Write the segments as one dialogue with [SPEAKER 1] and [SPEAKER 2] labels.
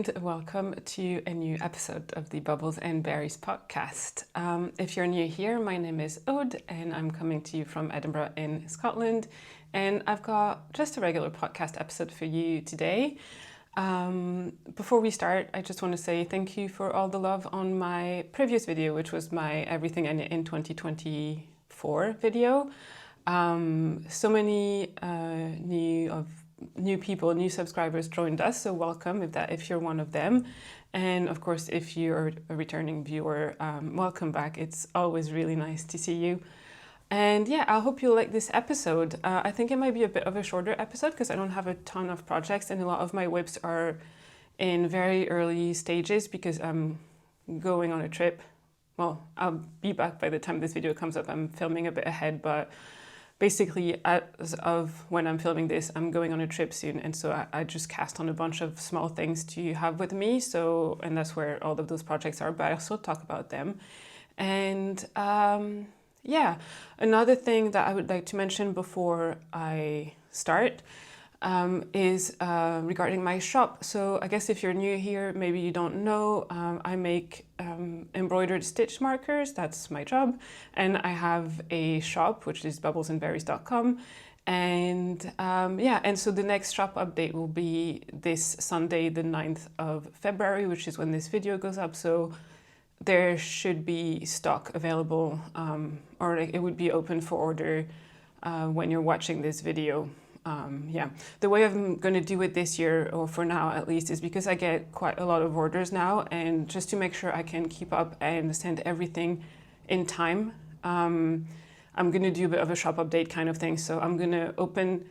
[SPEAKER 1] and welcome to a new episode of the Bubbles and Berries podcast. If you're new here, my name is Ode and I'm coming to you from Edinburgh in Scotland, and I've got just a regular podcast episode for you today. Before we start, I just want to say thank you for all the love on my previous video, which was my Everything I Knit in 2024 video. So many new people, new subscribers joined us, so welcome if you're one of them. And of course, if you're a returning viewer, welcome back. It's always really nice to see you. And yeah, I hope you like this episode. I think it might be a bit of a shorter episode because I don't have a ton of projects and a lot of my whips are in very early stages because I'm going on a trip. Well, I'll be back by the time this video comes up. I'm filming a bit ahead, but basically, as of when I'm filming this, I'm going on a trip soon, and so I just cast on a bunch of small things to have with me. So, and that's where all of those projects are, but I also talk about them. And yeah, another thing that I would like to mention before I start is regarding my shop. So I guess if you're new here, maybe you don't know, I make embroidered stitch markers. That's my job. And I have a shop, which is bubblesandberries.com. And yeah, and so the next shop update will be this Sunday, the 9th of February, which is when this video goes up. So there should be stock available, or like it would be open for order when you're watching this video. Yeah, the way I'm going to do it this year, or for now at least, is because I get quite a lot of orders now, and just to make sure I can keep up and send everything in time, I'm going to do a bit of a shop update kind of thing. So I'm going to open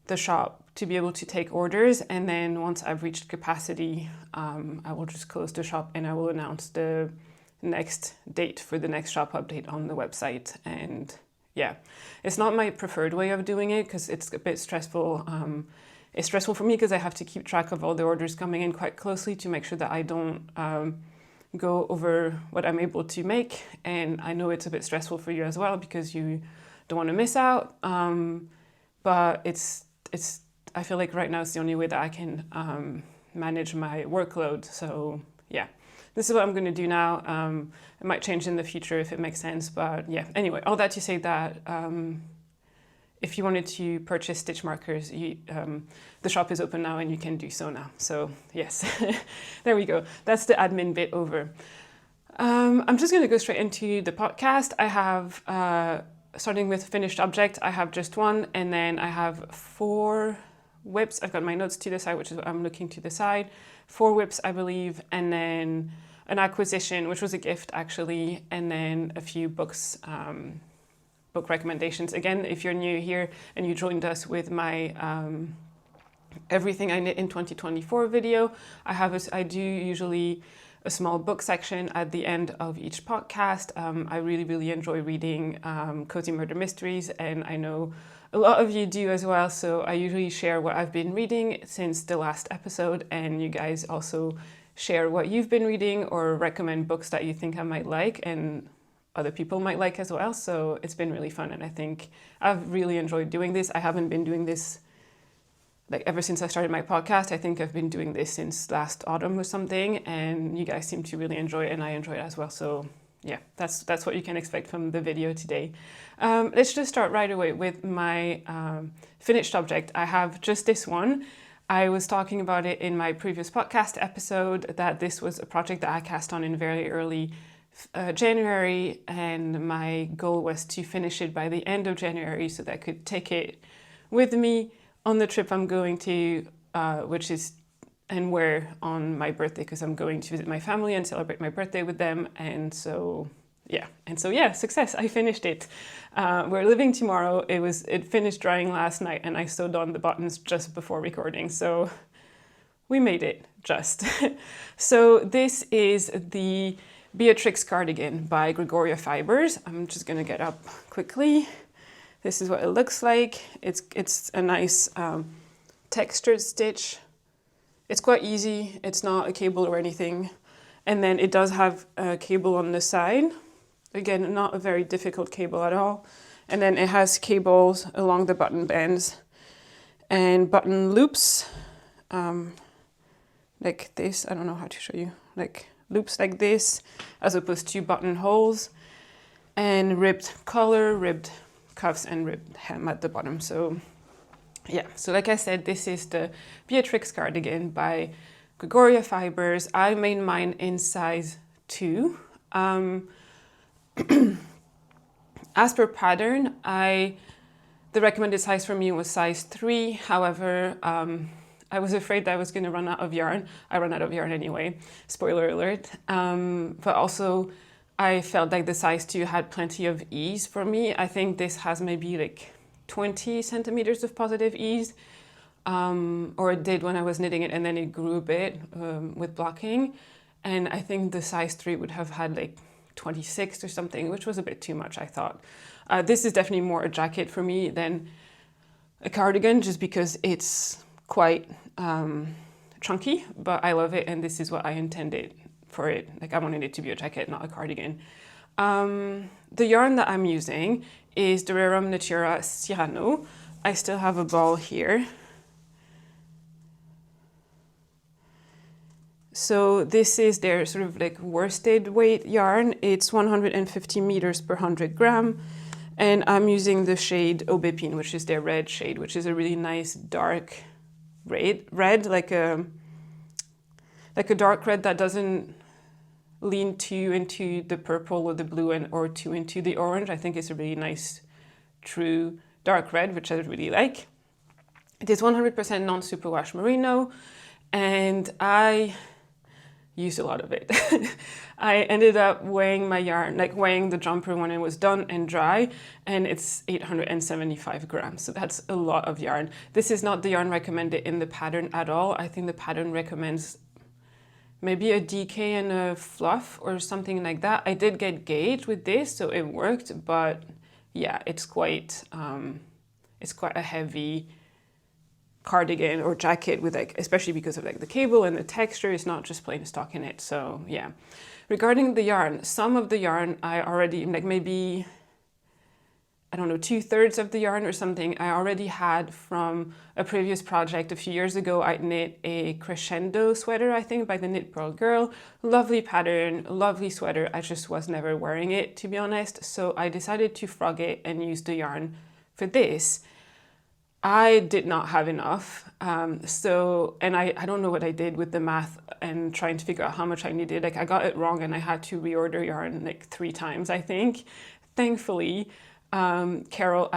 [SPEAKER 1] the shop to be able to take orders, and then once I've reached capacity, I will just close the shop and I will announce the next date for the next shop update on the website. And yeah, it's not my preferred way of doing it because it's a bit stressful. It's stressful for me because I have to keep track of all the orders coming in quite closely to make sure that I don't go over what I'm able to make. And I know it's a bit stressful for you as well because you don't want to miss out. But I feel like right now it's the only way that I can manage my workload. So yeah. This is what I'm going to do now. It might change in the future if it makes sense, but yeah. Anyway, all that to say that if you wanted to purchase stitch markers, the shop is open now and you can do so now. So yes, there we go. That's the admin bit over. I'm just going to go straight into the podcast. I have, starting with finished object, I have just one, and then I have 4 whips. I've got my notes to the side, which is what I'm looking to the side. 4 whips, I believe, and then an acquisition, which was a gift actually, and then a few books, book recommendations. Again, if you're new here and you joined us with my Everything I Knit in 2024 video, I do usually a small book section at the end of each podcast. I really enjoy reading cozy murder mysteries, and I know a lot of you do as well, so I usually share what I've been reading since the last episode, and you guys also share what you've been reading or recommend books that you think I might like and other people might like as well. So it's been really fun, and I think I've really enjoyed doing this. I haven't been doing this like ever since I started my podcast. I think I've been doing this since last autumn or something, and you guys seem to really enjoy it and I enjoy it as well. So yeah, that's what you can expect from the video today. Let's just start right away with my finished object. I have just this one. I was talking about it in my previous podcast episode that this was a project that I cast on in very early January, and my goal was to finish it by the end of January so that I could take it with me on the trip I'm going to, which is and wear on my birthday because I'm going to visit my family and celebrate my birthday with them. And so yeah, success. I finished it. We're leaving tomorrow. It finished drying last night and I sewed on the buttons just before recording. So we made it just. So this is the Beatrix Cardigan by Gregoria Fibers. I'm just gonna get up quickly. This is what it looks like. It's a nice textured stitch. It's quite easy. It's not a cable or anything. And then it does have a cable on the side. Again, not a very difficult cable at all. And then it has cables along the button bands and button loops like this. I don't know how to show you, like loops like this, as opposed to buttonholes, and ribbed collar, ribbed cuffs, and ribbed hem at the bottom. So yeah, so like I said, this is the Beatrix Cardigan by Gregoria Fibers. I made mine in size 2. As per pattern, the recommended size for me was size 3. However, I was afraid that I was going to run out of yarn. I ran out of yarn anyway, spoiler alert. But also, I felt like the size 2 had plenty of ease for me. I think this has maybe like 20 centimeters of positive ease, or it did when I was knitting it, and then it grew a bit with blocking. And I think the size 3 would have had like 26 or something, which was a bit too much, I thought. This is definitely more a jacket for me than a cardigan, just because it's quite chunky, but I love it, and this is what I intended for it. Like, I wanted it to be a jacket, not a cardigan. The yarn that I'm using is the Rerum Natura Cyrano. I still have a ball here. So this is their sort of like worsted weight yarn. It's 150 meters per 100 gram. And I'm using the shade Aubépine, which is their red shade, which is a really nice dark red, like a dark red that doesn't lean too into the purple or the blue or too into the orange. I think it's a really nice, true dark red, which I really like. It is 100% non-superwash merino, and I used a lot of it. I ended up weighing my yarn, like weighing the jumper when it was done and dry, and it's 875 grams. So that's a lot of yarn. This is not the yarn recommended in the pattern at all. I think the pattern recommends maybe a DK and a fluff or something like that. I did get gauge with this, so it worked, but yeah, it's quite a heavy cardigan or jacket with, like, especially because of like the cable and the texture is not just plain stockinette. So yeah. Regarding the yarn, some of the yarn I already, like maybe, I don't know, 2/3 of the yarn or something I already had from a previous project a few years ago. I knit a crescendo sweater, I think, by the Knit Pearl Girl. Lovely pattern, lovely sweater. I just was never wearing it, to be honest. So I decided to frog it and use the yarn for this. I did not have enough. And I don't know what I did with the math and trying to figure out how much I needed. Like, I got it wrong and I had to reorder yarn like 3 times, I think. Thankfully, Carol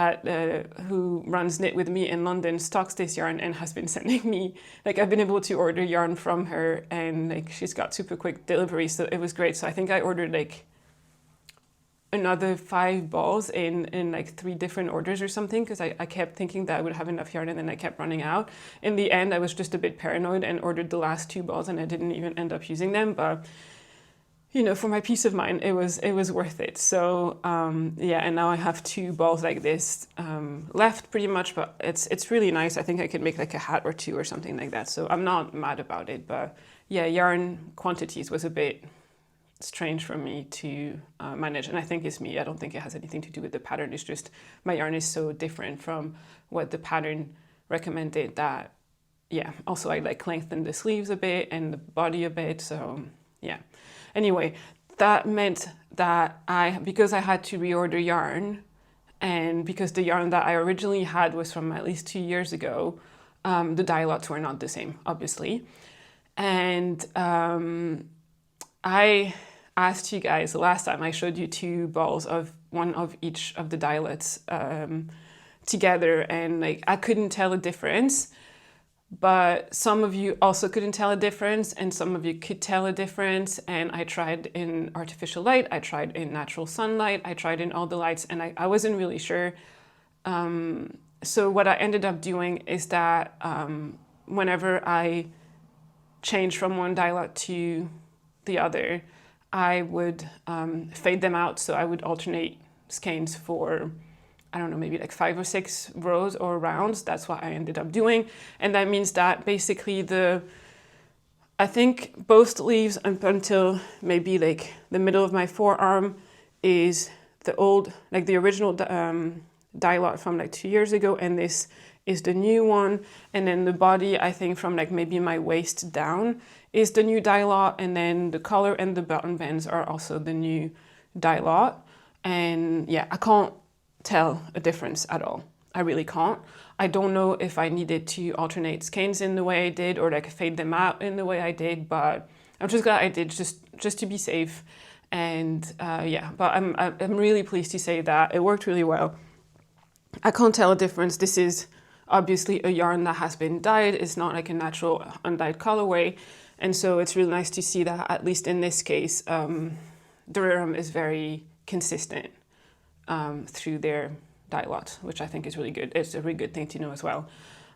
[SPEAKER 1] who runs Knit With Me in London stocks this yarn and has been sending me, like, I've been able to order yarn from her, and like she's got super quick delivery, so it was great. So I think I ordered like another 5 balls in like 3 different orders or something, because I kept thinking that I would have enough yarn and then I kept running out. In the end, I was just a bit paranoid and ordered the last 2 balls, and I didn't even end up using them, but you know, for my peace of mind, it was worth it. So yeah, and now I have 2 balls like this left pretty much, but it's really nice. I think I could make like a hat or 2 or something like that, so I'm not mad about it. But yeah, yarn quantities was a bit strange for me to manage, and I think it's me. I don't think it has anything to do with the pattern. It's just my yarn is so different from what the pattern recommended that, yeah. Also, I like lengthened the sleeves a bit and the body a bit, so yeah. Anyway, that meant that because I had to reorder yarn, and because the yarn that I originally had was from at least 2 years ago, the dye lots were not the same, obviously. And I asked you guys, the last time I showed you 2 balls of one of each of the dye lots together, and like I couldn't tell a difference, but some of you also couldn't tell a difference, and some of you could tell a difference. And I tried in artificial light, I tried in natural sunlight, I tried in all the lights, and I wasn't really sure. So what I ended up doing is that whenever I changed from one dye lot to the other, I would fade them out. So I would alternate skeins for, I don't know, maybe like 5 or 6 rows or rounds. That's what I ended up doing. And that means that basically I think both sleeves up until maybe like the middle of my forearm is the old, like the original dye lot from like 2 years ago. And this is the new one, and then the body, I think from like maybe my waist down is the new dye lot, and then the collar and the button bands are also the new dye lot. And yeah, I can't tell a difference at all. I really can't. I don't know if I needed to alternate skeins in the way I did or like fade them out in the way I did, but I'm just glad I did just to be safe. And yeah, but I'm really pleased to say that it worked really well. I can't tell a difference. This is obviously a yarn that has been dyed. It's not like a natural undyed colorway. And so it's really nice to see that, at least in this case, the rerum is very consistent through their dye lot, which I think is really good. It's a really good thing to know as well.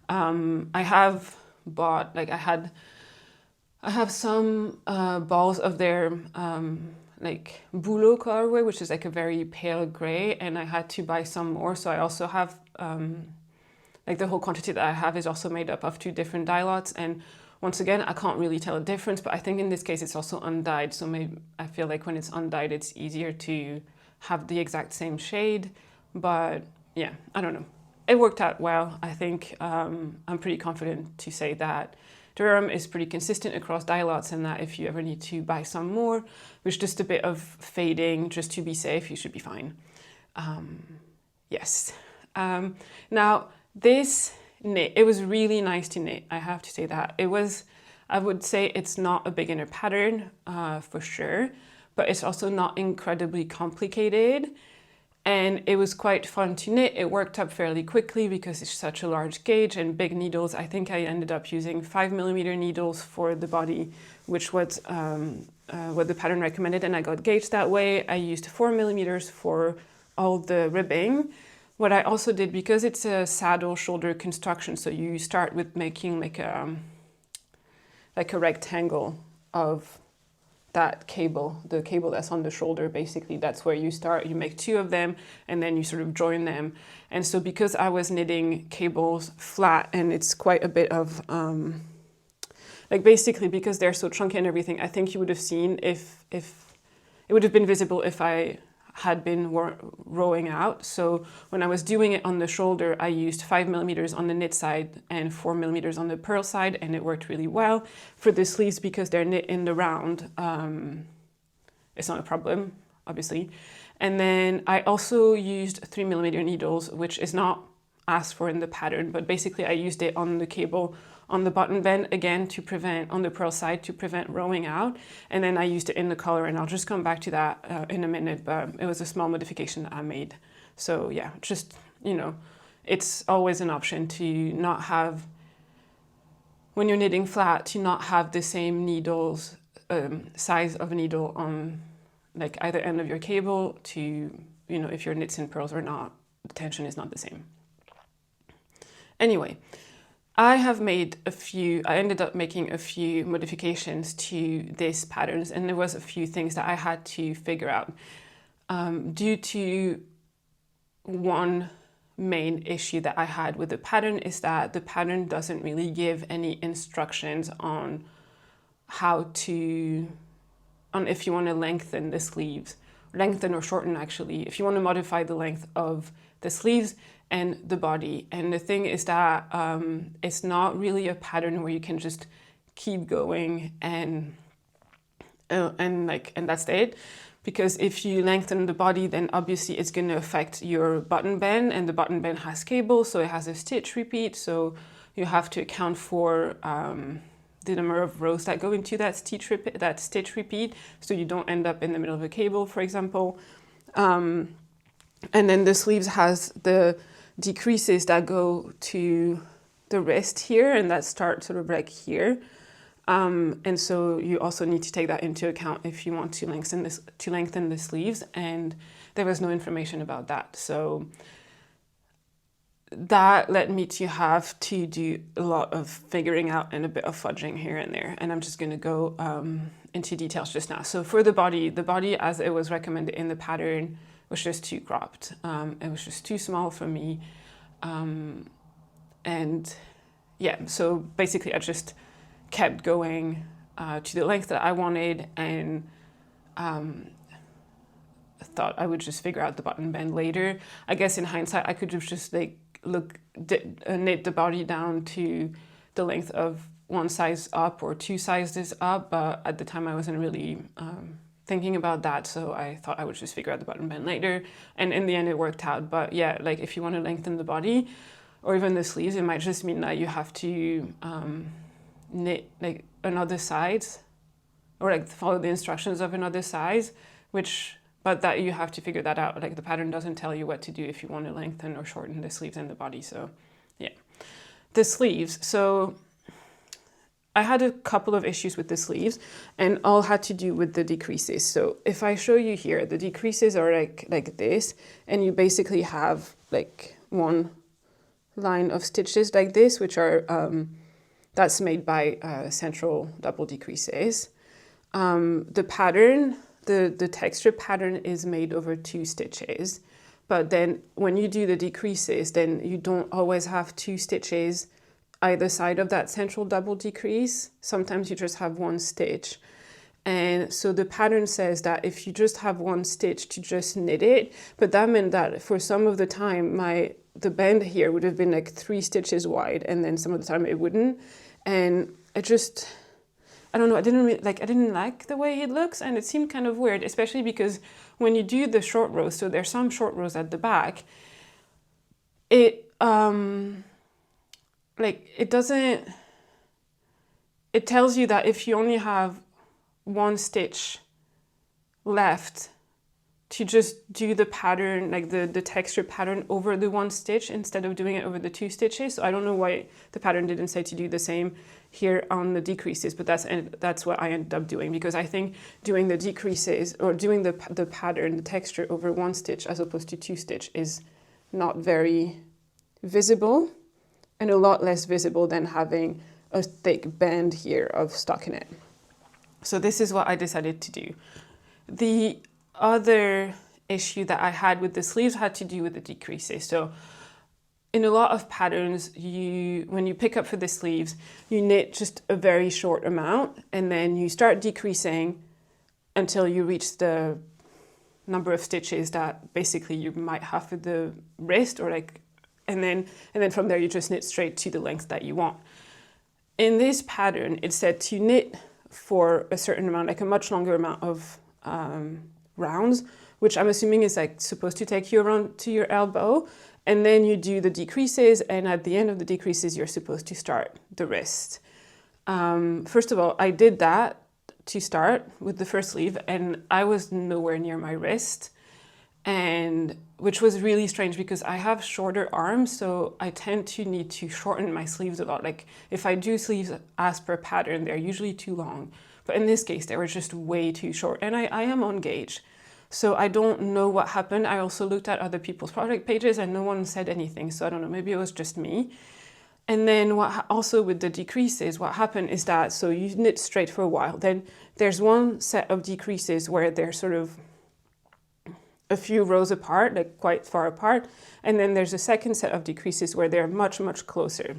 [SPEAKER 1] I have bought, like I have some balls of their like bouleau colorway, which is like a very pale gray, and I had to buy some more. So I also have like the whole quantity that I have is also made up of 2 different dye lots. And once again, I can't really tell a difference, but I think in this case it's also undyed. So maybe I feel like when it's undyed, it's easier to have the exact same shade. But yeah, I don't know. It worked out well. I think I'm pretty confident to say that the rerum is pretty consistent across dye lots, and that if you ever need to buy some more, with just a bit of fading just to be safe, you should be fine. Yes. Now this knit, it was really nice to knit. I have to say that. It was, I would say it's not a beginner pattern for sure, but it's also not incredibly complicated. And it was quite fun to knit. It worked up fairly quickly because it's such a large gauge and big needles. I think I ended up using 5mm needles for the body, which was what the pattern recommended, and I got gauged that way. I used 4mm for all the ribbing. What I also did, because it's a saddle shoulder construction, so you start with making like a rectangle of that cable, the cable that's on the shoulder, basically that's where you start. You make 2 of them and then you sort of join them. And so because I was knitting cables flat, and it's quite a bit of, like basically because they're so chunky and everything, I think you would have seen if it would have been visible if I had been rowing out. So when I was doing it on the shoulder, I used 5mm on the knit side and 4mm on the purl side, and it worked really well. For the sleeves, because they're knit in the round, it's not a problem, obviously. And then I also used 3mm needles, which is not asked for in the pattern, but basically I used it on the cable on the button band again to prevent, on the purl side, to prevent rowing out. And then I used it in the collar, and I'll just come back to that in a minute, but it was a small modification that I made. So yeah, just, you know, it's always an option to not have, when you're knitting flat, to not have the same needles, size of needle on like either end of your cable to, you know, if your knits and purls or not, the tension is not the same. Anyway, I ended up making a few modifications to these patterns, and there was a few things that I had to figure out. Due to one main issue that I had with the pattern is that the pattern doesn't really give any instructions on how to, on if you want to lengthen the sleeves, lengthen or shorten actually, if you want to modify the length of the sleeves and the body. And the thing is that it's not really a pattern where you can just keep going and that's it. Because if you lengthen the body, then obviously it's going to affect your button band, and the button band has cable, so it has a stitch repeat. So you have to account for the number of rows that go into that stitch repeat, so you don't end up in the middle of a cable, for example. And then the sleeves has the decreases that go to the wrist here, and that start sort of like here. And so you also need to take that into account if you want to lengthen the sleeves, and there was no information about that. So that led me to have to do a lot of figuring out and a bit of fudging here and there. And I'm just going to go into details just now. So for the body as it was recommended in the pattern was just too cropped. It was just too small for me. And yeah, so basically I just kept going to the length that I wanted, and thought I would just figure out the button band later. I guess in hindsight I could have just like knit the body down to the length of one size up or two sizes up, but at the time I wasn't really thinking about that, so I thought I would just figure out the button band later, and in the end it worked out. But yeah, like if you want to lengthen the body or even the sleeves, it might just mean that you have to knit like another size, or like follow the instructions of another size, but that you have to figure that out. Like the pattern doesn't tell you what to do if you want to lengthen or shorten the sleeves and the body. So yeah, the sleeves. So I had a couple of issues with the sleeves, and all had to do with the decreases. So if I show you here, the decreases are like this, and you basically have like one line of stitches like this, which are that's made by central double decreases. The pattern, the texture pattern is made over 2 stitches, but then when you do the decreases, then you don't always have 2 stitches either side of that central double decrease. Sometimes you just have 1 stitch. And so the pattern says that if you just have 1 stitch to just knit it, but that meant that for some of the time the band here would have been like 3 stitches wide, and then some of the time it wouldn't. And I don't know, I didn't like the way it looks, and it seemed kind of weird, especially because when you do the short rows, so there's some short rows at the back, it tells you that if you only have 1 stitch left, to just do the pattern, like the texture pattern over the 1 stitch instead of doing it over the 2 stitches. So I don't know why the pattern didn't say to do the same here on the decreases, but that's what I ended up doing, because I think doing the decreases or doing the pattern, the texture over 1 stitch as opposed to 2 stitch is not very visible, and a lot less visible than having a thick band here of stockinette. So this is what I decided to do. The other issue that I had with the sleeves had to do with the decreases. So in a lot of patterns, when you pick up for the sleeves, you knit just a very short amount, and then you start decreasing until you reach the number of stitches that basically you might have for the wrist, or like, and then from there you just knit straight to the length that you want. In this pattern, it said to knit for a certain amount, like a much longer amount of rounds, which I'm assuming is like supposed to take you around to your elbow, and then you do the decreases, and at the end of the decreases you're supposed to start the wrist. First of all, I did that to start with the first sleeve, and I was nowhere near my wrist, and which was really strange because I have shorter arms, so I tend to need to shorten my sleeves a lot. Like if I do sleeves as per pattern, they're usually too long, but in this case they were just way too short, and I am on gauge. So I don't know what happened. I also looked at other people's product pages and no one said anything, so I don't know, maybe it was just me. And then also with the decreases, what happened is that, so you knit straight for a while, then there's one set of decreases where they're sort of a few rows apart, like quite far apart, and then there's a second set of decreases where they're much, much closer.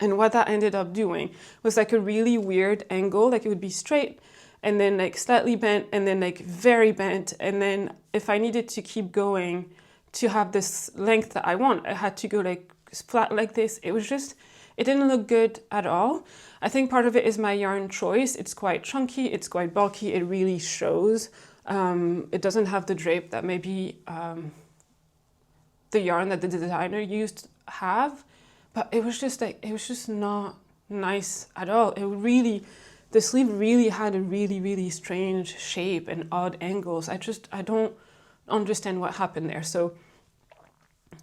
[SPEAKER 1] And what that ended up doing was like a really weird angle, like it would be straight, and then like slightly bent, and then like very bent, and then if I needed to keep going to have this length that I want, I had to go like flat like this. It was just, it didn't look good at all. I think part of it is my yarn choice. It's quite chunky, it's quite bulky, it really shows. It doesn't have the drape that maybe the yarn that the designer used have, but it was just like, it was just not nice at all. The sleeve really had a really, really strange shape and odd angles. I don't understand what happened there. So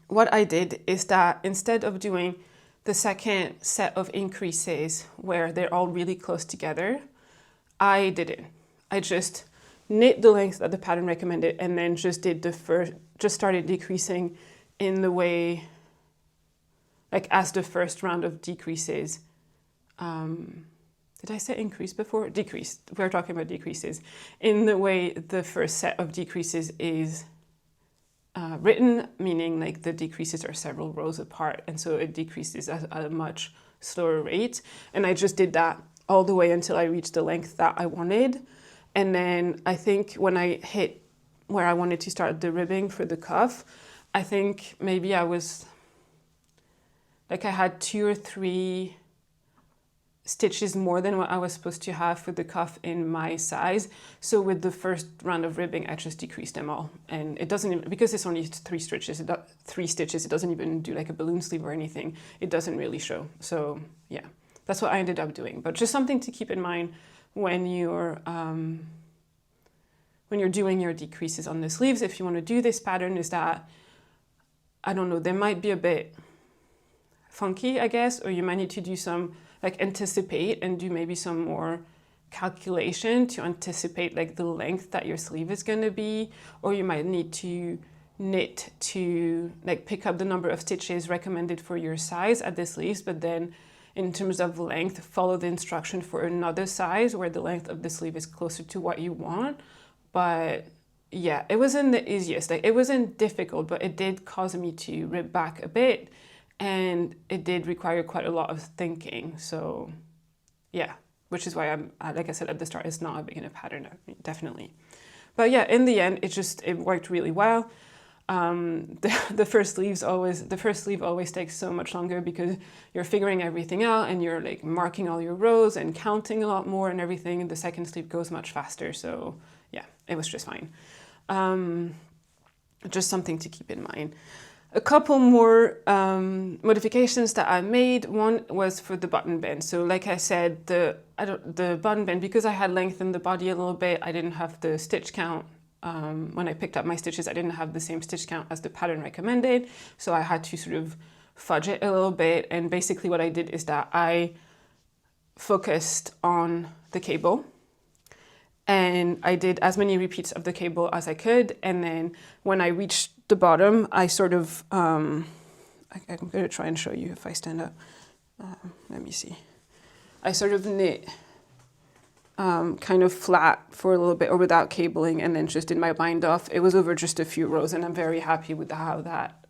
[SPEAKER 1] what I did is that instead of doing the second set of increases where they're all really close together, I didn't. I just knit the length that the pattern recommended, and then just started decreasing in the way, like as the first round of decreases. Did I say increase before? Decrease. We're talking about decreases. In the way the first set of decreases is written, meaning like the decreases are several rows apart, and so it decreases at a much slower rate. And I just did that all the way until I reached the length that I wanted. And then I think when I hit where I wanted to start the ribbing for the cuff, I think maybe I was like I had 2 or 3 stitches more than what I was supposed to have for the cuff in my size. So with the first round of ribbing, I just decreased them all. And it doesn't even, because it's only 3 stitches, it doesn't even do like a balloon sleeve or anything. It doesn't really show. So yeah, that's what I ended up doing. But just something to keep in mind when you're doing your decreases on the sleeves, if you want to do this pattern, is that, I don't know, they might be a bit funky, I guess, or you might need to do some, like, anticipate and do maybe some more calculation to anticipate like the length that your sleeve is going to be, or you might need to knit to like pick up the number of stitches recommended for your size at the sleeves, but then in terms of length, follow the instruction for another size where the length of the sleeve is closer to what you want. But yeah, it wasn't the easiest. Like, it wasn't difficult, but it did cause me to rib back a bit, and it did require quite a lot of thinking. So yeah, which is why I'm, like I said at the start, it's not a big enough pattern, definitely. But yeah, in the end, it worked really well. The first sleeve always takes so much longer because you're figuring everything out and you're like marking all your rows and counting a lot more and everything. And the second sleeve goes much faster. So yeah, it was just fine. Just something to keep in mind. A couple more modifications that I made. One was for the button band. So like I said, the button band, because I had lengthened the body a little bit, I didn't have the stitch count. When I picked up my stitches, I didn't have the same stitch count as the pattern recommended. So I had to sort of fudge it a little bit. And basically what I did is that I focused on the cable. And I did as many repeats of the cable as I could. And then when I reached the bottom, I sort of, I'm going to try and show you if I stand up. Let me see. I sort of knit kind of flat for a little bit or without cabling, and then just did my bind off. It was over just a few rows, and I'm very happy with how that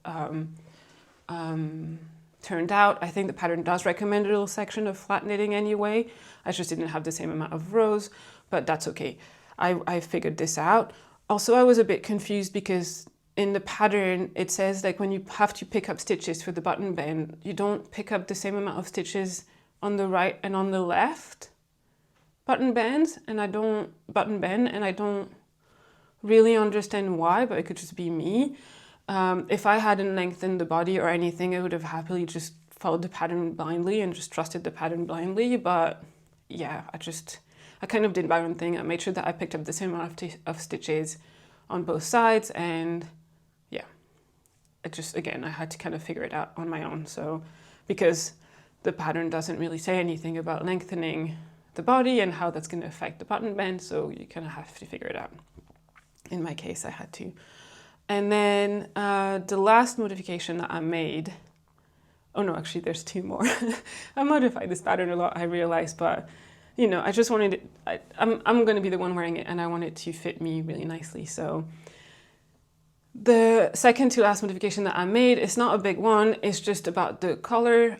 [SPEAKER 1] turned out. I think the pattern does recommend a little section of flat knitting anyway. I just didn't have the same amount of rows, but that's okay. I figured this out. Also, I was a bit confused because in the pattern, it says like when you have to pick up stitches for the button band, you don't pick up the same amount of stitches on the right and on the left button bands, and I don't really understand why, but it could just be me. If I hadn't lengthened the body or anything, I would have happily just followed the pattern blindly and just trusted the pattern blindly. But yeah, I kind of did my own thing. I made sure that I picked up the same amount of stitches on both sides, and yeah, again, I had to kind of figure it out on my own. So because the pattern doesn't really say anything about lengthening the body and how that's going to affect the button band, so you kind of have to figure it out. In my case, I had to. And then the last modification that I made, oh no, actually there's 2 more. I modified this pattern a lot, I realized, but you know, I just wanted it, I'm going to be the one wearing it, and I want it to fit me really nicely. So the second to last modification that I made is not a big one. It's just about the color.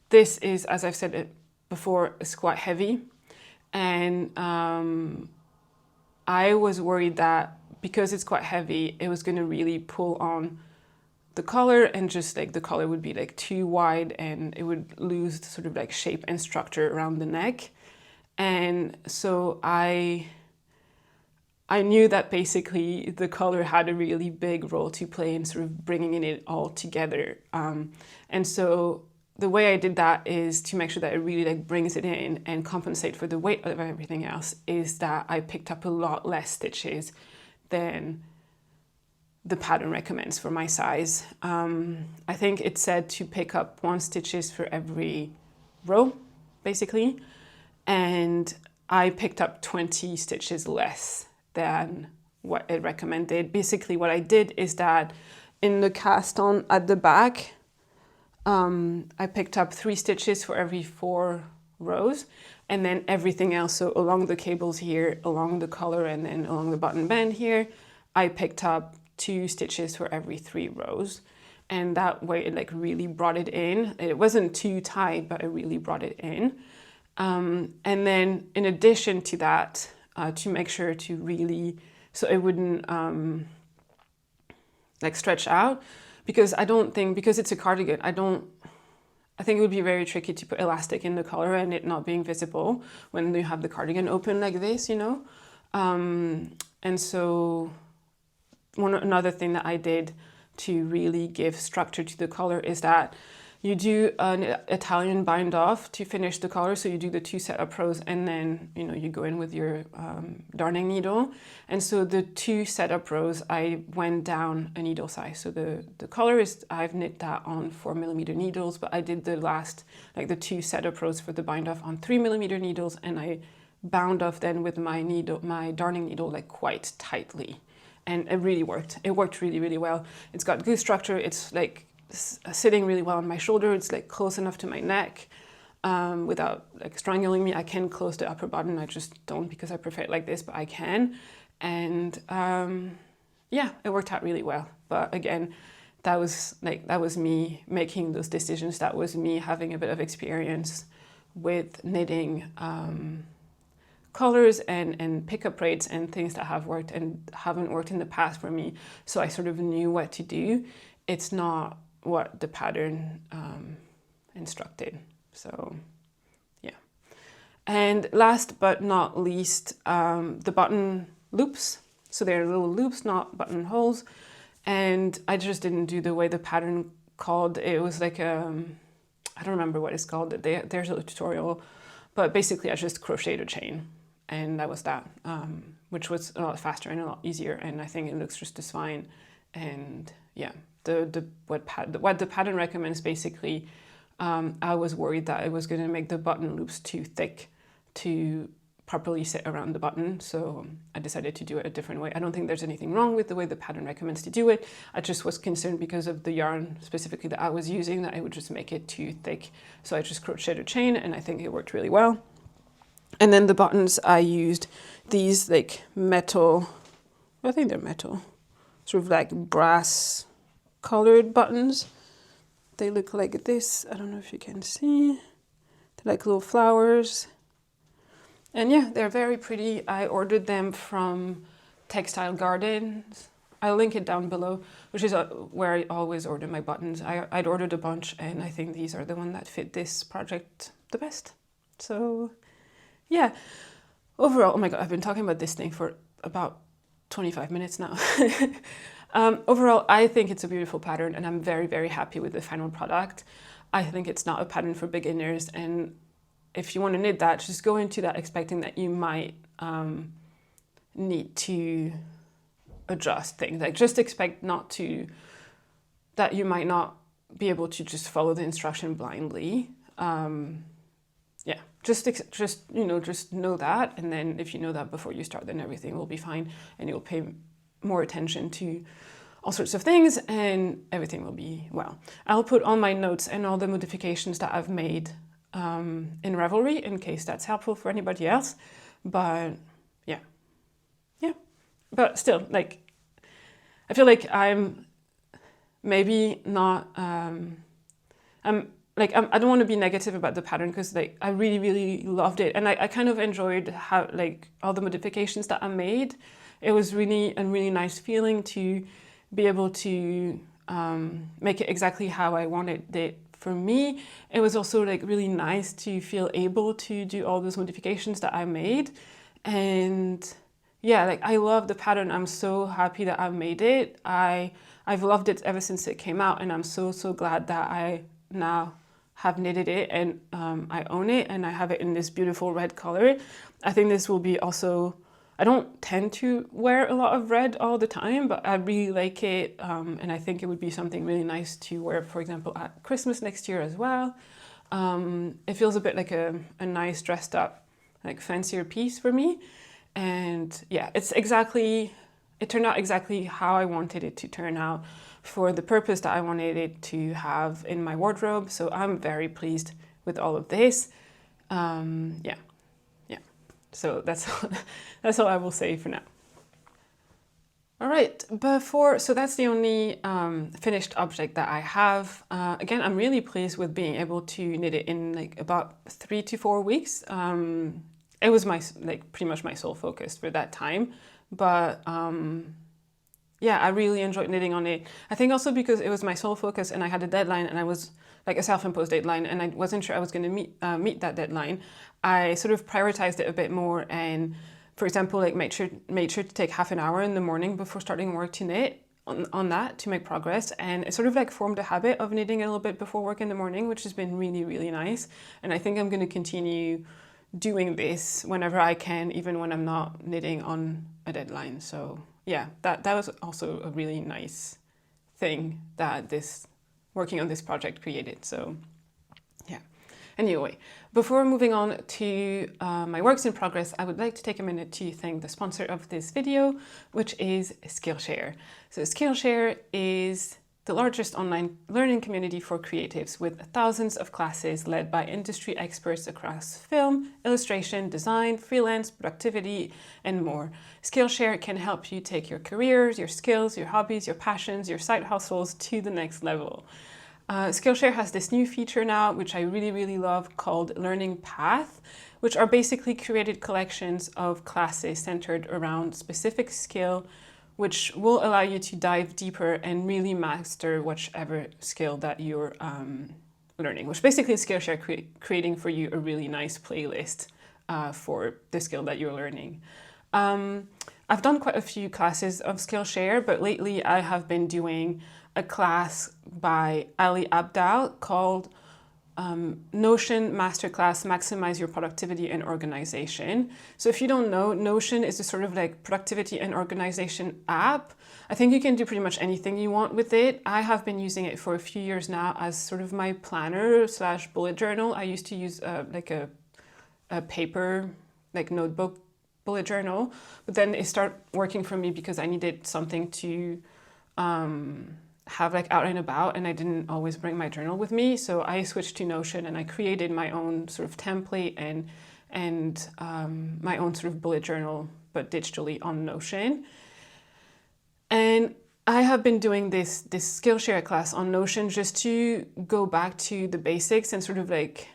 [SPEAKER 1] This is, as I've said it before, is quite heavy. And I was worried that because it's quite heavy, it was going to really pull on the collar, and just like the collar would be like too wide and it would lose sort of like shape and structure around the neck. And so I knew that basically the collar had a really big role to play in sort of bringing it all together. And so the way I did that is to make sure that it really like brings it in and compensate for the weight of everything else, is that I picked up a lot less stitches than the pattern recommends for my size. I think it said to pick up 1 stitches for every row, basically. And I picked up 20 stitches less than what it recommended. Basically what I did is that in the cast on at the back, I picked up 3 stitches for every 4 rows, and then everything else, so along the cables here, along the collar, and then along the button band here, I picked up 2 stitches for every 3 rows. And that way it like really brought it in. It wasn't too tight, but it really brought it in. And then in addition to that, to make sure to really, so it wouldn't like stretch out, because I don't think, because it's a cardigan, I don't I think it would be very tricky to put elastic in the collar and it not being visible when you have the cardigan open like this, you know. And so another thing that I did to really give structure to the collar is that you do an Italian bind off to finish the collar. So you do the 2 setup rows and then, you know, you go in with your darning needle. And so the 2 setup rows, I went down a needle size. So the collar is, I've knit that on 4mm needles, but I did the last, like the 2 setup rows for the bind off on 3mm needles, and I bound off then with my needle, my darning needle, like quite tightly. And it really worked. It worked really, really well. It's got good structure. It's like sitting really well on my shoulder. It's like close enough to my neck without like strangling me. I can close the upper button. I just don't because I prefer it like this, but I can. And yeah, it worked out really well. But again, that was me making those decisions. That was me having a bit of experience with knitting colors and pickup rates and things that have worked and haven't worked in the past for me. So I sort of knew what to do. It's not what the pattern instructed. So yeah. And last but not least, the button loops. So they're little loops, not buttonholes. And I just didn't do the way the pattern called. It was like I don't remember what it's called. There's a tutorial, but basically I just crocheted a chain. And that was that, which was a lot faster and a lot easier. And I think it looks just as fine. And yeah, what the pattern recommends basically, I was worried that it was going to make the button loops too thick to properly sit around the button. So I decided to do it a different way. I don't think there's anything wrong with the way the pattern recommends to do it. I just was concerned because of the yarn specifically that I was using that it would just make it too thick. So I just crocheted a chain and I think it worked really well. And then the buttons, I used these like metal, I think they're metal, sort of like brass colored buttons. They look like this. I don't know if you can see. They're like little flowers. And yeah, they're very pretty. I ordered them from Textile Gardens. I'll link it down below, which is where I always order my buttons. I'd ordered a bunch and I think these are the one that fit this project the best. So yeah, overall, oh my God, I've been talking about this thing for about 25 minutes now. Overall, I think it's a beautiful pattern and I'm very, very happy with the final product. I think it's not a pattern for beginners, and if you want to knit that, just go into that expecting that you might need to adjust things. Like just expect that you might not be able to just follow the instruction blindly. Yeah, just know that, and then if you know that before you start, then everything will be fine, and you'll pay more attention to all sorts of things, and everything will be well. I'll put all my notes and all the modifications that I've made in Ravelry in case that's helpful for anybody else. But yeah, but still, like, I feel like I'm maybe not. I don't want to be negative about the pattern because like I really, really loved it, and I kind of enjoyed how like all the modifications that I made. It was really a really nice feeling to be able to make it exactly how I wanted it. For me, it was also like really nice to feel able to do all those modifications that I made, and yeah, like I love the pattern. I'm so happy that I made it. I've loved it ever since it came out, and I'm so glad that I now have knitted it and I own it and I have it in this beautiful red color. I think this will be also, I don't tend to wear a lot of red all the time, but I really like it, and I think it would be something really nice to wear, for example, at Christmas next year as well. It feels a bit like a nice dressed up, like fancier piece for me. And yeah, it turned out exactly how I wanted it to turn out for the purpose that I wanted it to have in my wardrobe. So I'm very pleased with all of this. Yeah. So that's all I will say for now. All right, so that's the only finished object that I have. Again, I'm really pleased with being able to knit it in like about 3 to 4 weeks. It was pretty much my sole focus for that time, but yeah, I really enjoyed knitting on it. I think also because it was my sole focus and I had a deadline and I was like a self-imposed deadline and I wasn't sure I was going to meet that deadline. I sort of prioritized it a bit more and, for example, like made sure to take half an hour in the morning before starting work to knit on that to make progress. And it sort of like formed a habit of knitting a little bit before work in the morning, which has been really, really nice. And I think I'm going to continue doing this whenever I can, even when I'm not knitting on a deadline. So yeah, that was also a really nice thing that this working on this project created. So yeah. Anyway, before moving on to my works in progress, I would like to take a minute to thank the sponsor of this video, which is Skillshare. So Skillshare is the largest online learning community for creatives with thousands of classes led by industry experts across film, illustration, design, freelance, productivity, and more. Skillshare can help you take your careers, your skills, your hobbies, your passions, your side hustles to the next level. Skillshare has this new feature now, which I really, really love, called Learning Path, which are basically curated collections of classes centered around specific skill, which will allow you to dive deeper and really master whichever skill that you're learning, which basically is Skillshare creating for you a really nice playlist for the skill that you're learning. I've done quite a few classes of Skillshare, but lately I have been doing a class by Ali Abdal called Notion Masterclass, Maximize Your Productivity and Organization. So if you don't know, Notion is a sort of like productivity and organization app. I think you can do pretty much anything you want with it. I have been using it for a few years now as sort of my planner / bullet journal. I used to use like a paper, like notebook bullet journal, but then it started working for me because I needed something to have like out and about, and I didn't always bring my journal with me. So I switched to Notion and I created my own sort of template and my own sort of bullet journal, but digitally on Notion. And I have been doing this Skillshare class on Notion just to go back to the basics and sort of like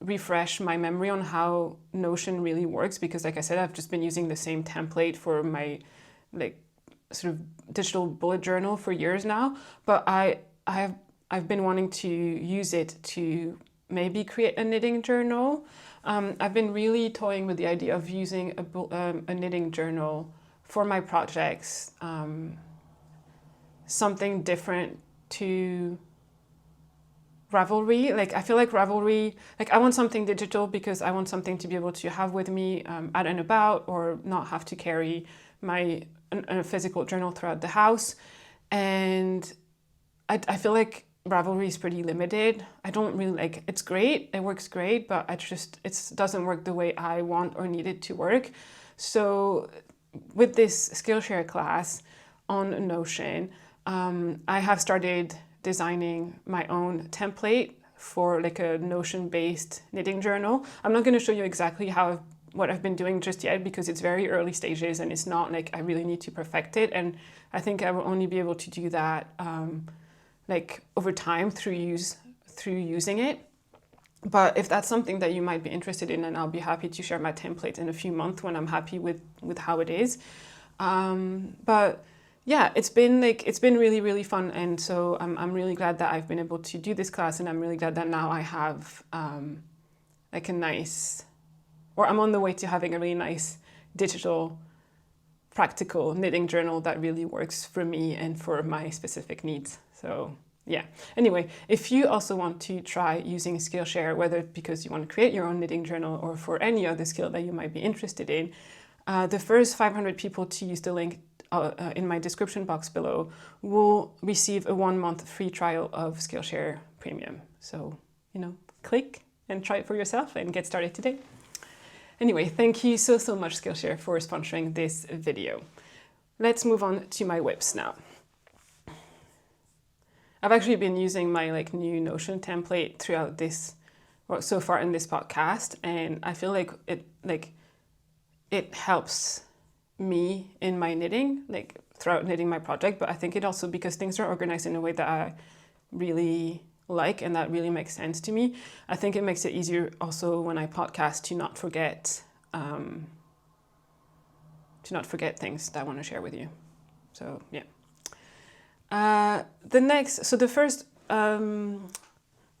[SPEAKER 1] refresh my memory on how Notion really works, because like I said, I've just been using the same template for my like sort of digital bullet journal for years now, but I've been wanting to use it to maybe create a knitting journal. I've been really toying with the idea of using a knitting journal for my projects, something different to Ravelry. Like I feel like Ravelry, like I want something digital because I want something to be able to have with me out and about, or not have to carry a physical journal throughout the house. And I feel like Ravelry is pretty limited. I don't really like, it's great, it works great, but it doesn't work the way I want or need it to work. So with this Skillshare class on Notion, I have started designing my own template for like a Notion-based knitting journal. I'm not going to show you exactly what I've been doing just yet, because it's very early stages and it's not like I really need to perfect it. And I think I will only be able to do that like over time through using it. But if that's something that you might be interested in, then I'll be happy to share my template in a few months when I'm happy with how it is. But yeah, it's been really, really fun. And so I'm really glad that I've been able to do this class, and I'm really glad that now I have like I'm on the way to having a really nice digital, practical knitting journal that really works for me and for my specific needs. So yeah. Anyway, if you also want to try using Skillshare, whether because you want to create your own knitting journal or for any other skill that you might be interested in, the first 500 people to use the link in my description box below will receive a 1-month free trial of Skillshare Premium. So, click and try it for yourself and get started today. Anyway, thank you so much, Skillshare, for sponsoring this video. Let's move on to my whips now. I've actually been using my new Notion template throughout so far in this podcast, and I feel like it helps me in my knitting, throughout knitting my project. But I think it also, because things are organized in a way that I really like and that really makes sense to me, I think it makes it easier also when I podcast to not forget things that I want to share with you. So yeah. The first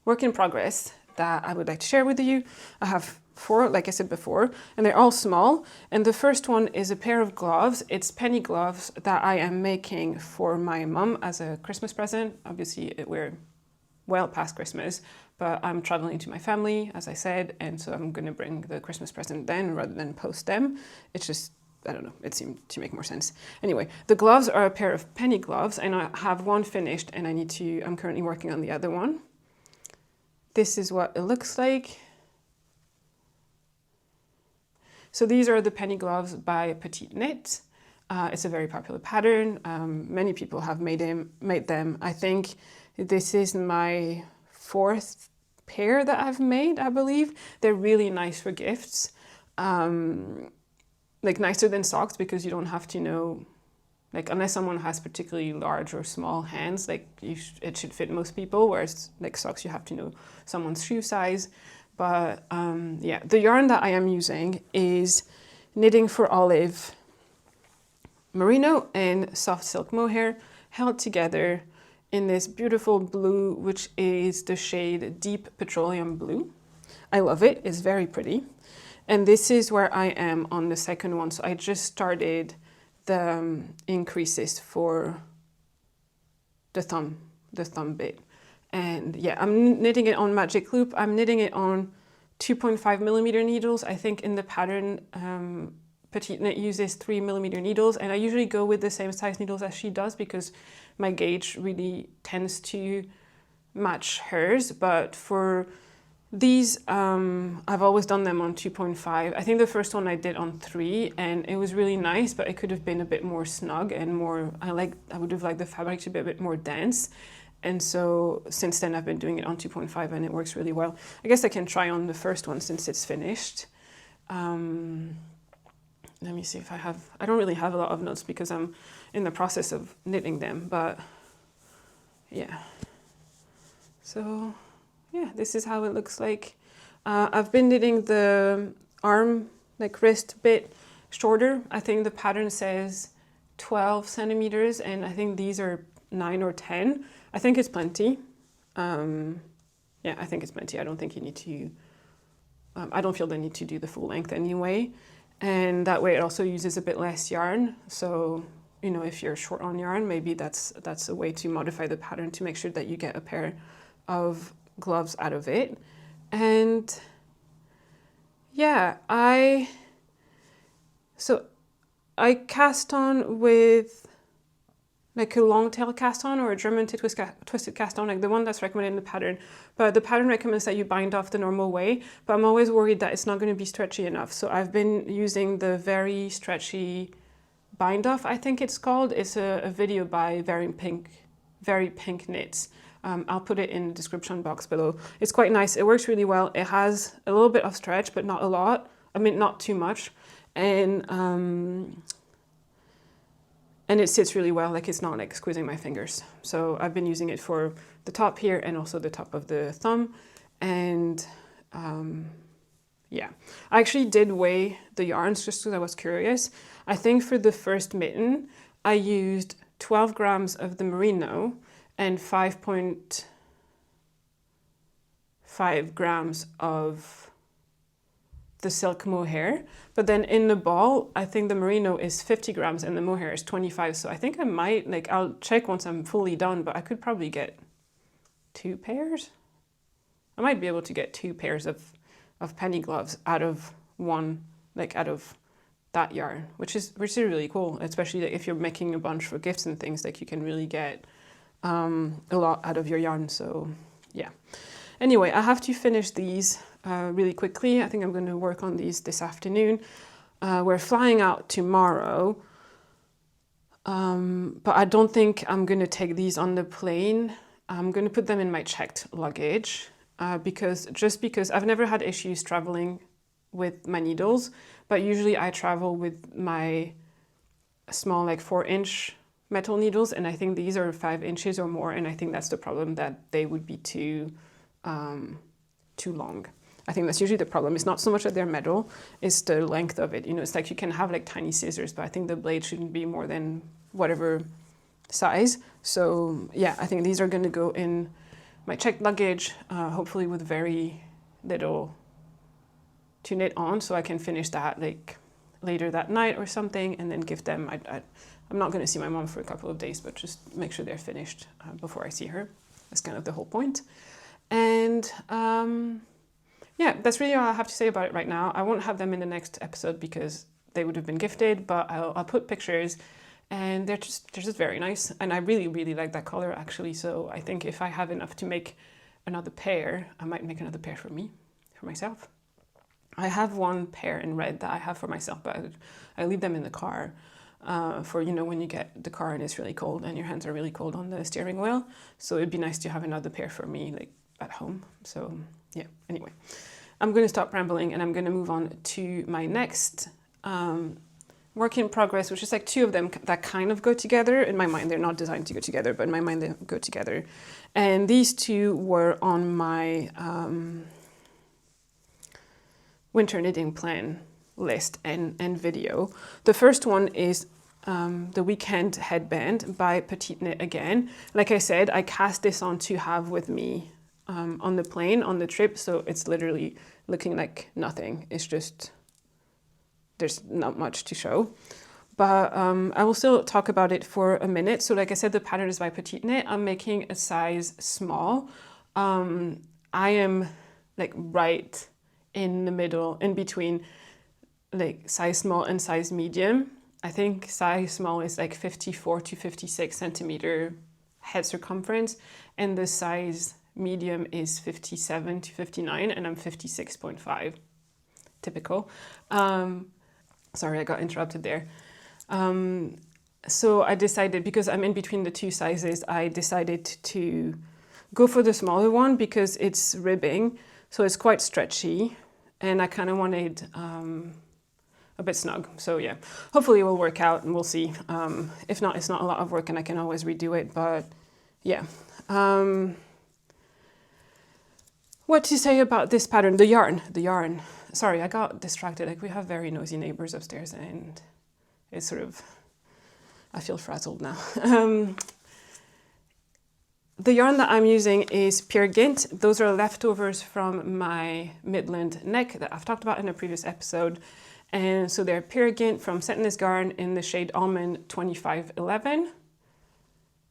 [SPEAKER 1] work in progress that I would like to share with you, I have 4, like I said before, and they're all small. And the first one is a pair of gloves. It's penny gloves that I am making for my mum as a Christmas present. Obviously, we're well past Christmas, but I'm traveling to my family, as I said, and so I'm going to bring the Christmas present then rather than post them. It's just, I don't know, it seemed to make more sense. Anyway, the gloves are a pair of penny gloves, and I have one finished, and I'm currently working on the other one. This is what it looks like. So these are the penny gloves by Petite Knit. It's a very popular pattern. Many people have made them. I think this is my 4th pair that I've made, I believe. They're really nice for gifts. Like nicer than socks because you don't have to know, like unless someone has particularly large or small hands, like it should fit most people, whereas like socks you have to know someone's shoe size. But yeah, the yarn that I am using is Knitting for Olive merino and soft silk mohair held together in this beautiful blue, which is the shade Deep Petroleum Blue. I love it, it's very pretty. And this is where I am on the second one. So I just started the increases for the thumb bit. And yeah, I'm knitting it on Magic Loop. I'm knitting it on 2.5mm needles. I think in the pattern, Petite Knit uses 3mm needles, and I usually go with the same size needles as she does because my gauge really tends to match hers. But for these, I've always done them on 2.5. I think the first one I did on 3, and it was really nice, but it could have been a bit more snug and more, I would have liked the fabric to be a bit more dense. And so since then I've been doing it on 2.5 and it works really well. I guess I can try on the first one since it's finished. Let me see if I don't really have a lot of notes because I'm in the process of knitting them, but yeah. So yeah, this is how it looks like. I've been knitting the arm, like wrist bit shorter. I think the pattern says 12 centimeters and I think these are 9 or 10. I think it's plenty. Yeah, I think it's plenty. I don't think you need to, I don't feel the need to do the full length anyway. And that way it also uses a bit less yarn. So, you know, if you're short on yarn, maybe that's a way to modify the pattern to make sure that you get a pair of gloves out of it. And yeah, I cast on with like a long tail cast on or a German twisted cast on, like the one that's recommended in the pattern. But the pattern recommends that you bind off the normal way, but I'm always worried that it's not going to be stretchy enough. So I've been using the very stretchy bind off, I think it's called. It's a video by Very Pink Knits. I'll put it in the description box below. It's quite nice. It works really well. It has a little bit of stretch, but not a lot. I mean, not too much. And it sits really well, like it's not like squeezing my fingers. So I've been using it for the top here and also the top of the thumb. And yeah, I actually did weigh the yarns just because I was curious. I think for the first mitten, I used 12 grams of the merino and 5.5 grams of the silk mohair. But then in the ball, I think the merino is 50 grams and the mohair is 25. So I think I might, like, I'll check once I'm fully done, but I could probably get 2 pairs. I might be able to get 2 pairs of penny gloves out of one, like out of that yarn, which is really cool, especially like if you're making a bunch for gifts and things, like you can really get a lot out of your yarn. So yeah. Anyway, I have to finish these really quickly. I think I'm going to work on these this afternoon. We're flying out tomorrow, but I don't think I'm going to take these on the plane. I'm going to put them in my checked luggage because I've never had issues traveling with my needles, but usually I travel with my small, like 4-inch metal needles, and I think these are 5 inches or more, and I think that's the problem, that they would be too long. I think that's usually the problem. It's not so much that they're metal, it's the length of it. You know, it's like you can have like tiny scissors, but I think the blade shouldn't be more than whatever size. So yeah, I think these are going to go in my checked luggage, hopefully with very little to knit on, so I can finish that like later that night or something, and then give them. I'm not going to see my mom for a couple of days, but just make sure they're finished before I see her. That's kind of the whole point. And yeah, that's really all I have to say about it right now. I won't have them in the next episode because they would have been gifted, but I'll put pictures, and they're just very nice. And I really, really like that color actually. So I think if I have enough to make another pair, I might make another pair for myself. I have one pair in red that I have for myself, but I leave them in the car for, you know, when you get the car and it's really cold and your hands are really cold on the steering wheel. So it'd be nice to have another pair for me, like at home. So yeah, anyway, I'm going to stop rambling and I'm going to move on to my next work in progress, which is like two of them that kind of go together. In my mind, they're not designed to go together, but in my mind, they go together. And these two were on my winter knitting plan list and video. The first one is the Weekend Headband by Petite Knit again. Like I said, I cast this on to have with me on the plane, on the trip, so it's literally looking like nothing. It's just, there's not much to show. But I will still talk about it for a minute. So like I said, the pattern is by Petite Knit. I'm making a size small. I am like right in the middle, in between like size small and size medium. I think size small is like 54 to 56 centimeter head circumference, and the size medium is 57 to 59, and I'm 56.5. Typical. Sorry, I got interrupted there. So I decided, because I'm in between the two sizes, I decided to go for the smaller one because it's ribbing, so it's quite stretchy, and I kind of wanted a bit snug. So yeah, hopefully it will work out and we'll see. If not, it's not a lot of work and I can always redo it, but yeah. What to say about this pattern? The yarn. Sorry, I got distracted. Like, we have very nosy neighbors upstairs and it's sort of, I feel frazzled now. The yarn that I'm using is Peer Gynt. Those are leftovers from my Midland neck that I've talked about in a previous episode. And so they're Peer Gynt from Sentinel's Garn in the shade Almond 2511.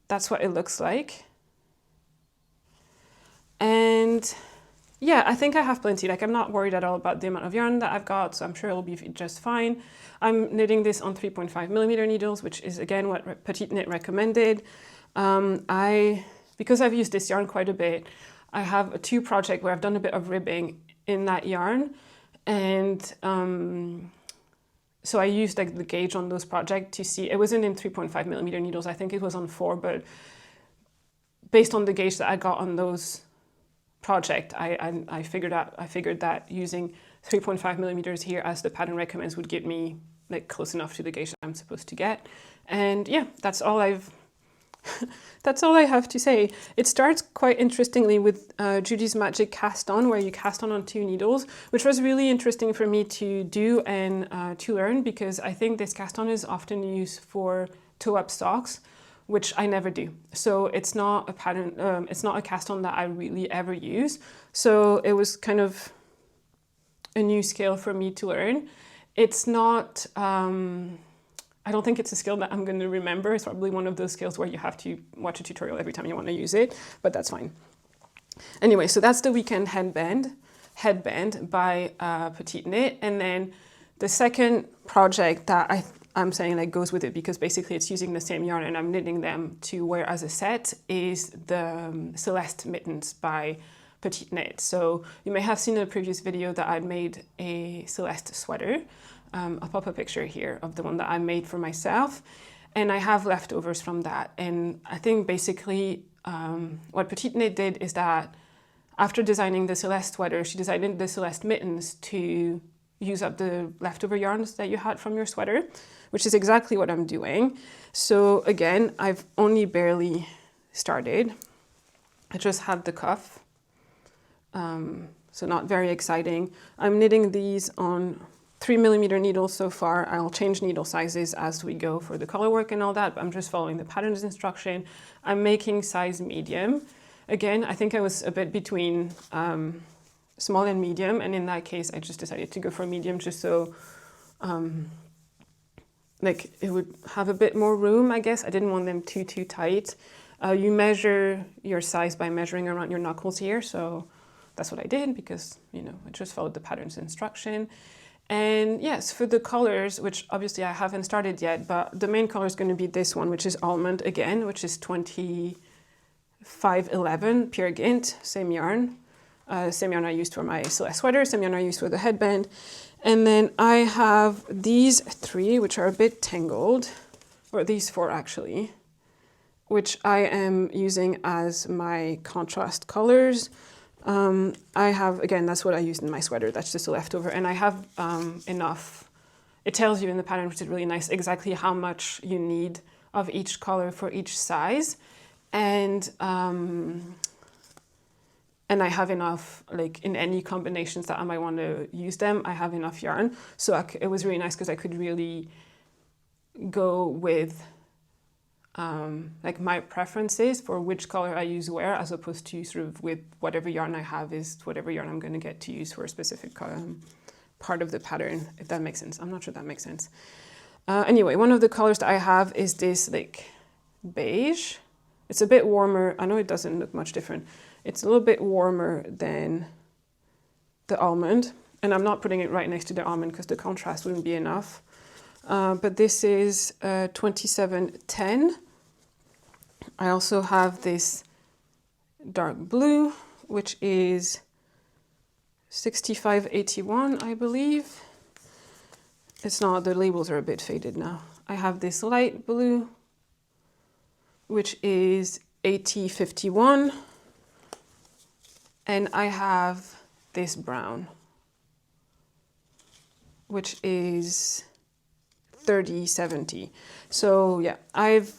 [SPEAKER 1] That's what it looks like. And yeah, I think I have plenty. Like, I'm not worried at all about the amount of yarn that I've got, so I'm sure it'll be just fine. I'm knitting this on 3.5mm needles, which is again what Petite Knit recommended. Because I've used this yarn quite a bit, I have a 2 project where I've done a bit of ribbing in that yarn. And so I used like the gauge on those projects to see, it wasn't in 3.5mm needles, I think it was on 4, but based on the gauge that I got on those project, I figured that using 3.5mm here as the pattern recommends would get me like close enough to the gauge that I'm supposed to get. And yeah, that's all I have to say. It starts quite interestingly with Judy's Magic Cast On, where you cast on 2 needles, which was really interesting for me to do and to learn, because I think this cast on is often used for toe-up socks, which I never do. So it's not a pattern, it's not a cast on that I really ever use. So it was kind of a new skill for me to learn. It's not, I don't think it's a skill that I'm going to remember. It's probably one of those skills where you have to watch a tutorial every time you want to use it, but that's fine. Anyway, so that's the Weekend Headband by Petite Knit. And then the second project that I'm saying like goes with it, because basically it's using the same yarn and I'm knitting them to wear as a set, is the Celeste Mittens by Petite Knit. So you may have seen in a previous video that I made a Celeste sweater. I'll pop a picture here of the one that I made for myself, and I have leftovers from that. And I think basically what Petite Knit did is that after designing the Celeste sweater, she designed the Celeste Mittens to use up the leftover yarns that you had from your sweater, which is exactly what I'm doing. So again, I've only barely started. I just had the cuff, so not very exciting. I'm knitting these on 3mm needles so far. I'll change needle sizes as we go for the color work and all that, but I'm just following the pattern's instruction. I'm making size medium. Again, I think I was a bit between small and medium, and in that case I just decided to go for medium just so like it would have a bit more room, I guess. I didn't want them too tight. You measure your size by measuring around your knuckles here, so that's what I did because, you know, I just followed the pattern's instruction. And yes, for the colors, which obviously I haven't started yet, but the main color is going to be this one, which is Almond again, which is 2511 pure Gint, same yarn. Same yarn I used for my Celeste sweater, same yarn I used for the headband. And then I have these 3, which are a bit tangled, or these 4 actually, which I am using as my contrast colors. I have, again, that's what I used in my sweater. That's just a leftover. And I have enough. It tells you in the pattern, which is really nice, exactly how much you need of each color for each size. And I have enough, like in any combinations that I might want to use them, I have enough yarn. So it was really nice because I could really go with like my preferences for which color I use where, as opposed to sort of with whatever yarn I have is whatever yarn I'm going to get to use for a specific part of the pattern, if that makes sense. I'm not sure that makes sense. Anyway, one of the colors that I have is this like beige. It's a bit warmer. I know it doesn't look much different. It's a little bit warmer than the Almond, and I'm not putting it right next to the Almond because the contrast wouldn't be enough. But this is 2710. I also have this dark blue, which is 6581, I believe. It's not, the labels are a bit faded now. I have this light blue, which is 8051. And I have this brown, which is 3070. So yeah, I've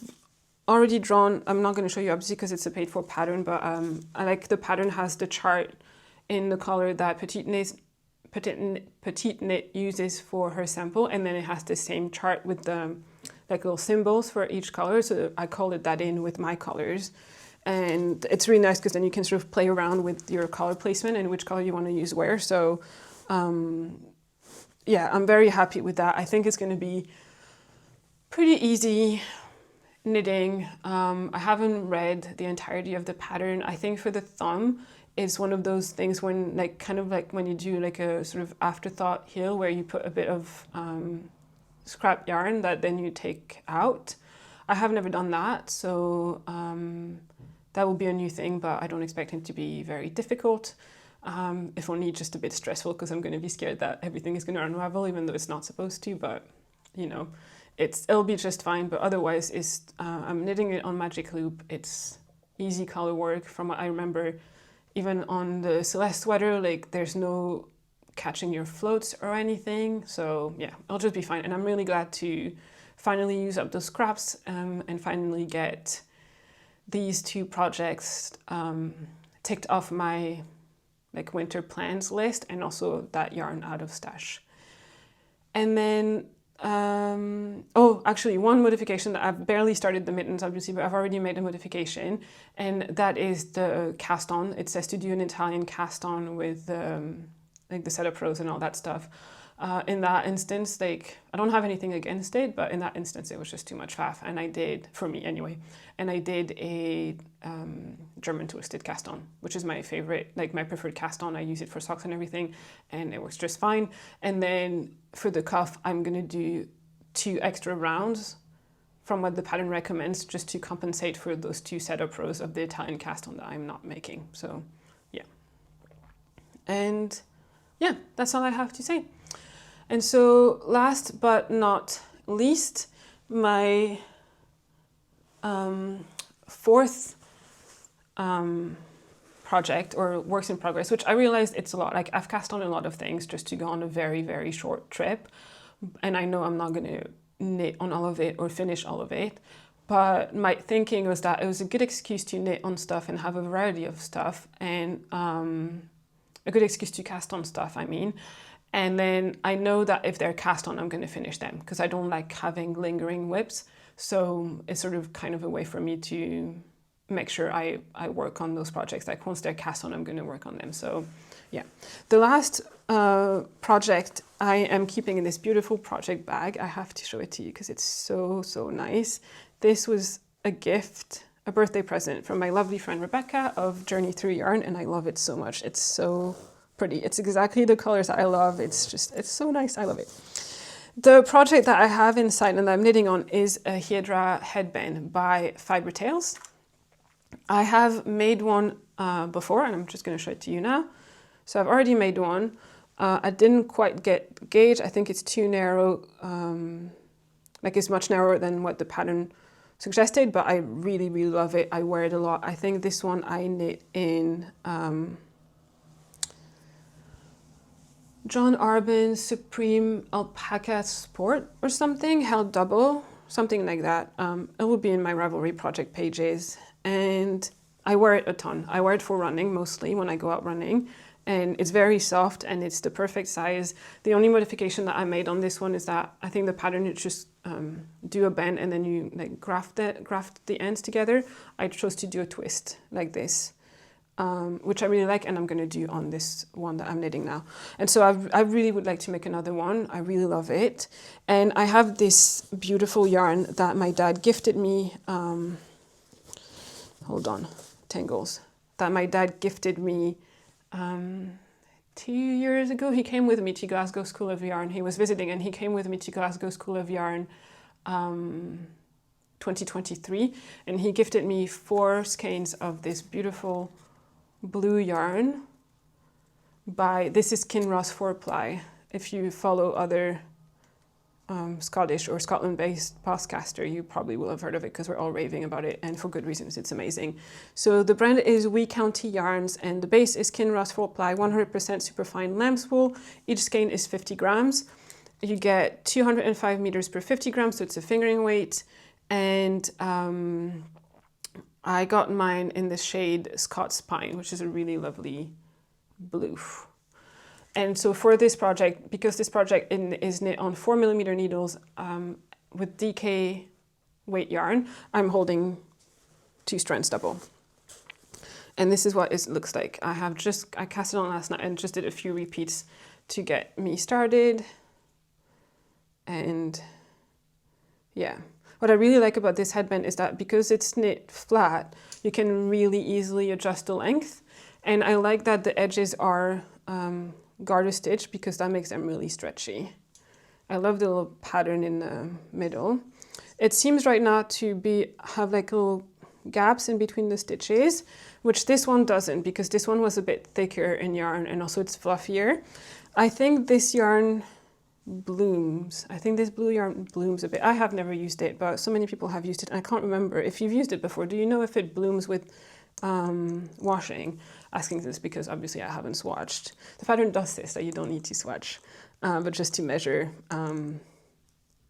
[SPEAKER 1] already drawn, I'm not going to show you obviously because it's a paid for pattern, but I like the pattern has the chart in the color that Petite Knit uses for her sample, and then it has the same chart with the like little symbols for each color, so I colored that in with my colors. And it's really nice because then you can sort of play around with your color placement and which color you want to use where. So yeah, I'm very happy with that. I think it's going to be pretty easy knitting. I haven't read the entirety of the pattern. I think for the thumb, it's one of those things when like kind of like when you do like a sort of afterthought heel where you put a bit of scrap yarn that then you take out. I have never done that, so that will be a new thing, but I don't expect it to be very difficult. If only just a bit stressful because I'm going to be scared that everything is going to unravel even though it's not supposed to, but you know, it'll be just fine. But otherwise, I'm knitting it on magic loop. It's easy color work. From what I remember, even on the Celeste sweater, like there's no catching your floats or anything. So yeah, it'll just be fine. And I'm really glad to finally use up those scraps and finally get these 2 projects ticked off my like winter plans list, and also that yarn out of stash. And then oh, actually one modification that I've barely started the mittens obviously, but I've already made a modification, and that is the cast on. It says to do an Italian cast on with like the setup rows and all that stuff. In that instance, like I don't have anything against it, but in that instance it was just too much faff, and I did, for me anyway, and I did a German twisted cast on, which is my favorite, like my preferred cast on. I use it for socks and everything, and it works just fine. And then for the cuff, I'm gonna do 2 extra rounds from what the pattern recommends, just to compensate for those 2 setup rows of the Italian cast on that I'm not making. So yeah, and yeah, that's all I have to say. And so last but not least, my 4th project or works in progress, which I realized it's a lot. Like I've cast on a lot of things just to go on a very, very short trip. And I know I'm not going to knit on all of it or finish all of it. But my thinking was that it was a good excuse to knit on stuff and have a variety of stuff, and a good excuse to cast on stuff, I mean. And then I know that if they're cast on, I'm going to finish them because I don't like having lingering whips. So it's sort of kind of a way for me to make sure I work on those projects. Like once they're cast on, I'm going to work on them. So yeah. The last project I am keeping in this beautiful project bag. I have to show it to you because it's so, so nice. This was a gift, a birthday present from my lovely friend Rebecca of Journey Through Yarn, and I love it so much. It's so pretty. It's exactly the colors that I love. It's so nice. I love it. The project that I have inside and that I'm knitting on is a Hiedra Headband by Fiber Tales. I have made one before, and I'm just going to show it to you now. So I've already made one. I didn't quite get gauge. I think it's too narrow. Like it's much narrower than what the pattern suggested, but I really, really love it. I wear it a lot. I think this one I knit in John Arbon's Supreme Alpaca Sport or something, held double, something like that. It will be in my Ravelry project pages. And I wear it a ton. I wear it for running mostly when I go out running. And it's very soft and it's the perfect size. The only modification that I made on this one is that I think the pattern is just do a bend and then you like graft the ends together. I chose to do a twist like this. Which I really like and I'm going to do on this one that I'm knitting now. And so I really would like to make another one. I really love it. And I have this beautiful yarn that my dad gifted me. Hold on, tangles. That my dad gifted me 2 years ago. He came with me to Glasgow School of Yarn. He was visiting and he came with me to Glasgow School of Yarn 2023. And he gifted me 4 skeins of this beautiful blue yarn this is Kinross 4-ply. If you follow other Scottish or Scotland-based podcaster, you probably will have heard of it because we're all raving about it, and for good reasons. It's amazing. So the brand is Wee County Yarns, and the base is Kinross 4-ply, 100% superfine lamb's wool. Each skein is 50 grams. You get 205 meters per 50 grams, so it's a fingering weight. And I got mine in the shade Scots Pine, which is a really lovely blue. And so for this project, because this project is knit on 4mm needles with DK weight yarn, I'm holding 2 strands double. And this is what it looks like. I cast it on last night and just did a few repeats to get me started. And yeah. What I really like about this headband is that because it's knit flat, you can really easily adjust the length. And I like that the edges are garter stitch because that makes them really stretchy. I love the little pattern in the middle. It seems right now to have like little gaps in between the stitches, which this one doesn't because this one was a bit thicker in yarn and also it's fluffier. I think this yarn blooms. I think this blue yarn blooms a bit. I have never used it, but so many people have used it and I can't remember if you've used it before. Do you know if it blooms with washing? Asking this because obviously I haven't swatched. The pattern does this, that you don't need to swatch, but just to measure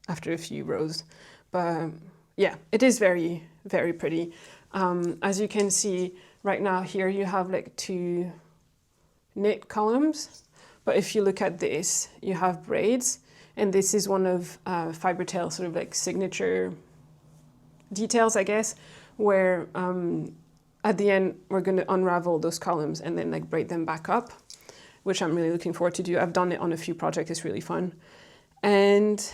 [SPEAKER 1] after a few rows. But yeah, it is very, very pretty. As you can see right now here, you have like 2 knit columns. But if you look at this, you have braids, and this is one of Fiber Tales sort of like signature details, I guess, where at the end we're going to unravel those columns and then like braid them back up, which I'm really looking forward to do. I've done it on a few projects. It's really fun. And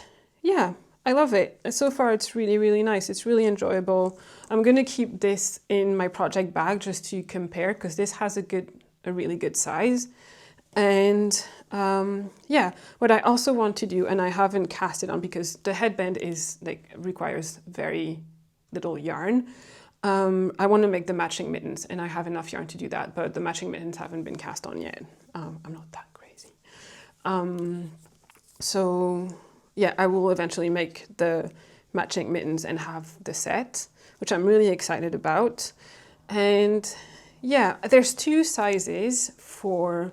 [SPEAKER 1] yeah, I love it. So far, it's really, really nice. It's really enjoyable. I'm going to keep this in my project bag just to compare because this has a really good size. And yeah, what I also want to do, and I haven't cast it on because the headband requires very little yarn. I want to make the matching mittens and I have enough yarn to do that, but the matching mittens haven't been cast on yet. I'm not that crazy. So yeah, I will eventually make the matching mittens and have the set, which I'm really excited about. And yeah, there's 2 sizes for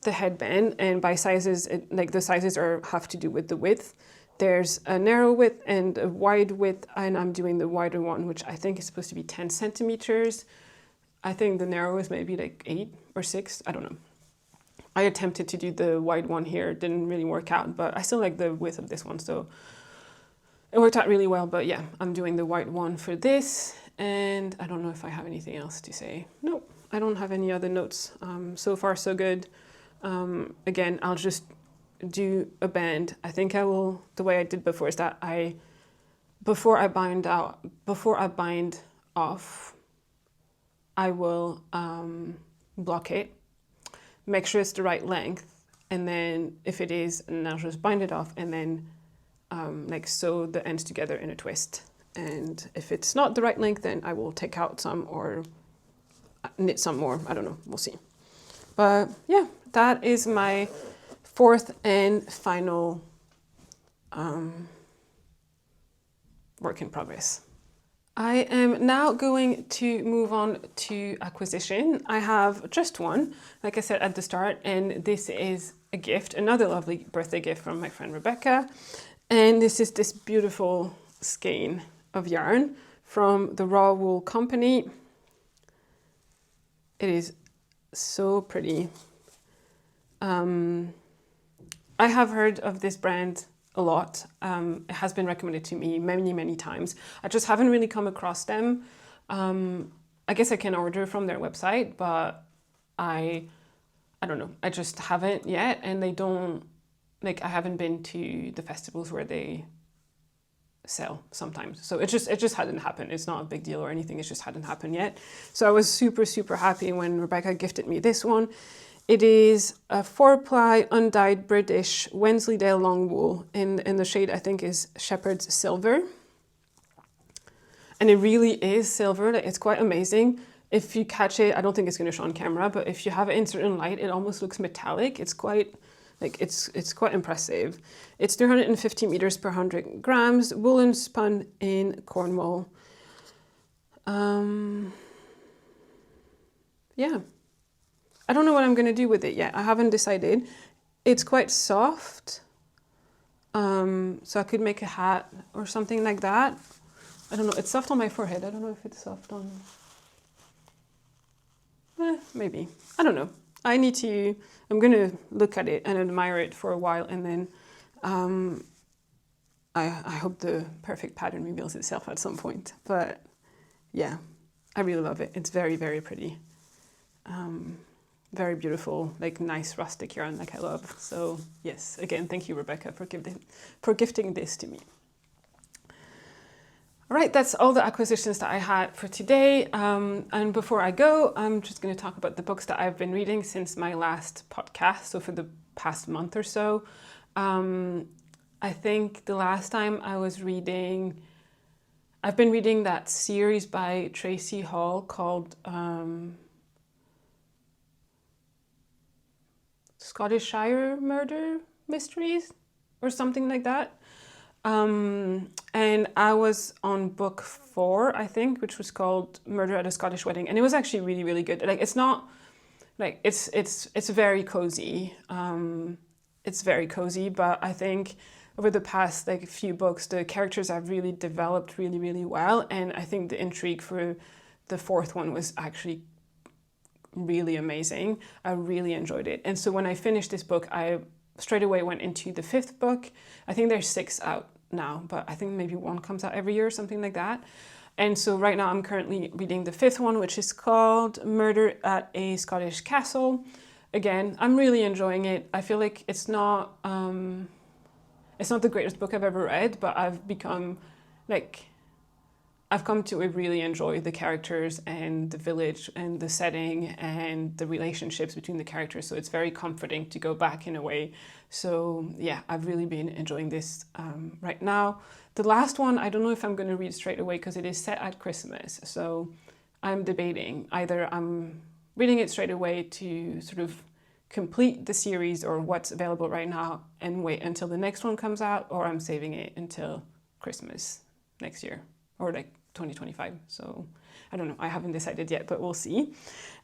[SPEAKER 1] the headband, and by sizes, the sizes have to do with the width. There's a narrow width and a wide width, and I'm doing the wider one, which I think is supposed to be 10 centimeters. I think the narrow is maybe like 8 or 6, I don't know. I attempted to do the wide one here, it didn't really work out, but I still like the width of this one, so it worked out really well. But yeah, I'm doing the white one for this, and I don't know if I have anything else to say. Nope, I don't have any other notes. So far so good. Again, I'll just do a band. I think I will, the way I did before is that before I bind off, I will block it, make sure it's the right length, and then if it is, and I'll just bind it off, and then like sew the ends together in a twist. And if it's not the right length, then I will take out some or knit some more. I don't know, we'll see. But yeah, that is my fourth and final work in progress. I am now going to move on to acquisition. I have just one, like I said at the start, and this is a gift, another lovely birthday gift from my friend Rebecca. And this is this beautiful skein of yarn from the Raw Wool Company. It is so pretty. I have heard of this brand a lot. It has been recommended to me many times. I just haven't really come across them. I guess I can order from their website, but I don't know. I just haven't yet, and they don't, like, I haven't been to the festivals where they sell sometimes. So it just hadn't happened. It's not a big deal or anything. It just hadn't happened yet. So I was super happy when Rebecca gifted me this one. It is a 4-ply undyed British Wensleydale Longwool in the shade I think is Shepherd's Silver. And it really is silver. Like, it's quite amazing. If you catch it, I don't think it's going to show on camera, but if you have it in certain light, it almost looks metallic. It's quite, like, it's quite impressive. It's 350 meters per 100 grams, woolen spun in Cornwall. Yeah. I don't know what I'm going to do with it yet. I haven't decided. It's quite soft. So I could make a hat or something like that. I don't know. It's soft on my forehead. I don't know if it's soft on... maybe. I don't know. I'm going to look at it and admire it for a while, and then I hope the perfect pattern reveals itself at some point. But yeah, I really love it. It's very pretty. Very beautiful, like nice rustic yarn like I love. So yes, again, thank you, Rebecca, for gifting this to me. All right, that's all the acquisitions that I had for today. And before I go, I'm just going to talk about the books that I've been reading since my last podcast. So for the past month or so, I think the last time I was reading, I've been reading that series by Traci Hall called Scottish Shire Murder Mysteries or something like that. And I was on book 4, I think, which was called Murder at a Scottish Wedding. And it was actually really good. Like, it's not, like, it's very cozy. It's very cozy, but I think over the past, like, few books, the characters have really developed really well. And I think the intrigue for the 4th one was actually really amazing. I really enjoyed it. And so when I finished this book, I straight away went into the 5th book. I think there's 6 out now, but I think maybe 1 comes out every year or something like that. And so right now I'm currently reading the 5th one, which is called Murder at a Scottish Castle. Again, I'm really enjoying it. I feel like it's not the greatest book I've ever read, but I've come to really enjoy the characters and the village and the setting and the relationships between the characters. So it's very comforting to go back in a way. So yeah, I've really been enjoying this right now. The last one, I don't know if I'm going to read straight away because it is set at Christmas. So I'm debating either I'm reading it straight away to sort of complete the series or what's available right now and wait until the next one comes out, or I'm saving it until Christmas next year or like 2025. So I don't know. I haven't decided yet, but we'll see.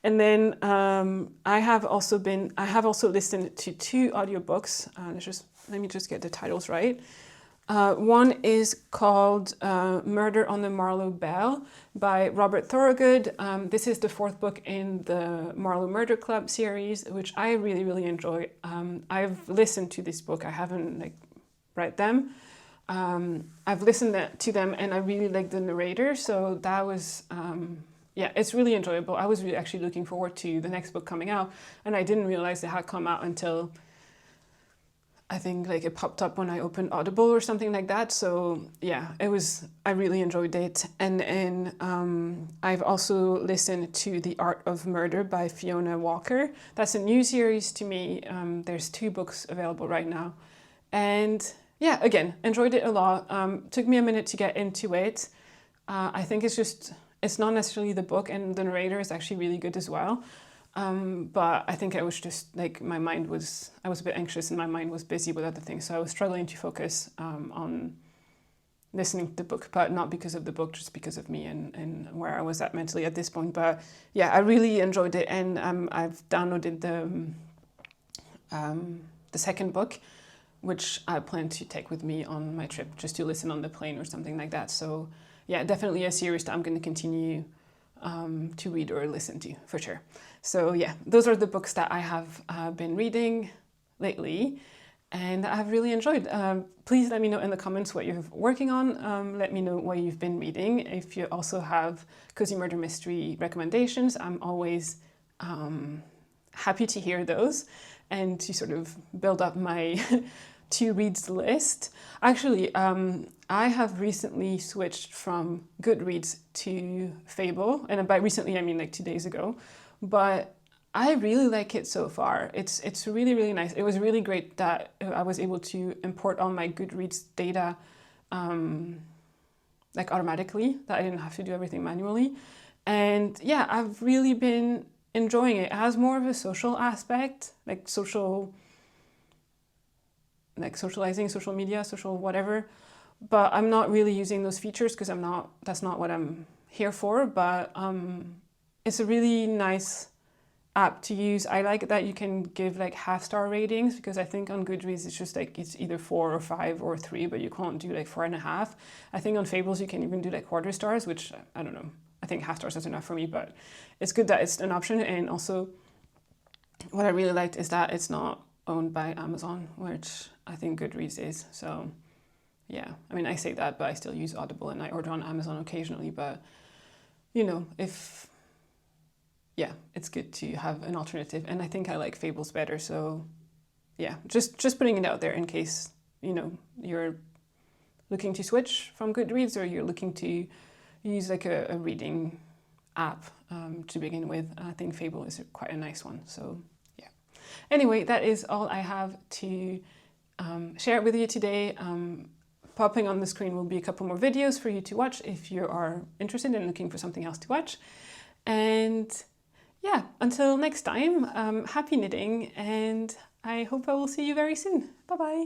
[SPEAKER 1] And then I have also listened to 2 audiobooks. Let me just get the titles right. One is called Murder on the Marlow Belle by Robert Thorogood. This is the 4th book in the Marlow Murder Club series, which I really, really enjoy. I've listened to this book. I haven't read them. I've listened to them and I really like the narrator. So that was, yeah, it's really enjoyable. I was really actually looking forward to the next book coming out, and I didn't realize it had come out until I think it popped up when I opened Audible or something like that. So yeah, I really enjoyed it. And then I've also listened to The Art of Murder by Fiona Walker. That's a new series to me. There's 2 books available right now. And yeah, again, enjoyed it a lot. Took me a minute to get into it. I think it's not necessarily the book, and the narrator is actually really good as well. But I think I was just I was a bit anxious and my mind was busy with other things. So I was struggling to focus on listening to the book, but not because of the book, just because of me and where I was at mentally at this point. But yeah, I really enjoyed it, and I've downloaded the second book, which I plan to take with me on my trip, just to listen on the plane or something like that. So yeah, definitely a series that I'm going to continue to read or listen to, for sure. So yeah, those are the books that I have been reading lately, and I've really enjoyed. Please let me know in the comments what you're working on. Let me know what you've been reading. If you also have cozy murder mystery recommendations, I'm always happy to hear those and to sort of build up my to reads list. Actually, I have recently switched from Goodreads to Fable, and by recently I mean 2 days ago, but I really like it so far. It's really, really nice. It was really great that I was able to import all my Goodreads data automatically, that I didn't have to do everything manually. And yeah, I've really been enjoying it. It has more of a social aspect, socializing, social media, social whatever, but I'm not really using those features because that's not what I'm here for. But it's a really nice app to use. I like that you can give 1/2-star ratings, because I think on Goodreads it's just it's either 4 or 5 or 3, but you can't do 4.5. I think on Fables you can even do 1/4 stars, which I don't know. I think 1/2 stars is enough for me, but it's good that it's an option. And also what I really liked is that it's not owned by Amazon, which I think Goodreads is. So yeah, I mean, I say that, but I still use Audible and I order on Amazon occasionally. But it's good to have an alternative, and I think I like Fables better. So yeah, just putting it out there in case you're looking to switch from Goodreads, or you're looking to use a reading app to begin with. I think Fable is quite a nice one. So yeah. Anyway, that is all I have to share with you today. Popping on the screen will be a couple more videos for you to watch if you are interested in looking for something else to watch. And yeah, until next time, happy knitting, and I hope I will see you very soon. Bye bye.